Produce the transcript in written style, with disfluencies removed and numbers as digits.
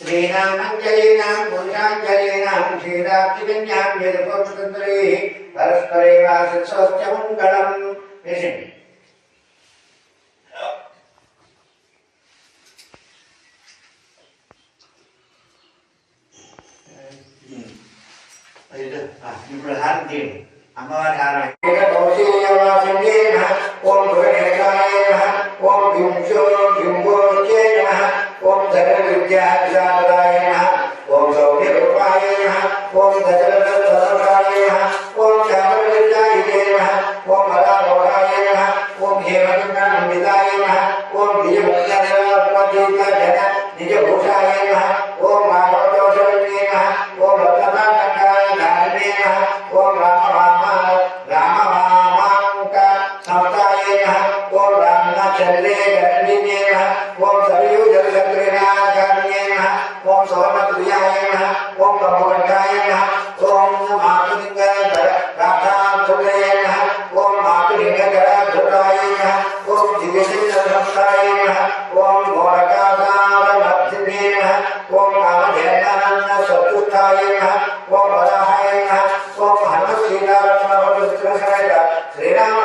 श्रीनामञ्जलीनां पुरुषाञ्जलीनां क्षीराब्धिकन्यां यदुपक्षतन्त्रे परस्परैवासित्सोऽस्य मङ्गलम् ఇప్పుడు హారతి అమ్మవారి హారతి ఓం భువనేశ్వరాయ నమః ఓం భీంశో భీంగోర్జే నమః ఓం సకల విద్యాదాయ నమః ఓం సౌమ్యరూపాయ నమః ఓం దశరథాయ నమః ఓం శ్యామలవిద్యాయ నమః ఓం మదామోహాయ నమః ఓం హేమచంద్రమండితాయ నమః ఓం దివ్యముఖ్యాయ నిజభూషాయ నమః ఓం మాధవదోషవే నమః ఓం రత్నకాంతాయ ధారణే నమః ఓం రామవామాంక సంస్థాయ నమః ఓం రామచంద్రే గణినే నమః ఓం సరయూజలచక్రేణాకార్యే నమః ఓం సోమప్రియాయ నమః ఓం కమోఘాయ నమః ఓం మాతులింగరాధాంతులే నమః ఓం మాతులింగరాధురాయ నమః ఓం దివ్యసింహసంస్థాయ నమః ఓం ఘోరకాసారవర్ధినే నమః ఓం కామధేనానంద సత్తుష్టాయ నమః ఓం వరాహాయ నమః ఓం హనుమత్ శ్రీరామ శ్రీరామ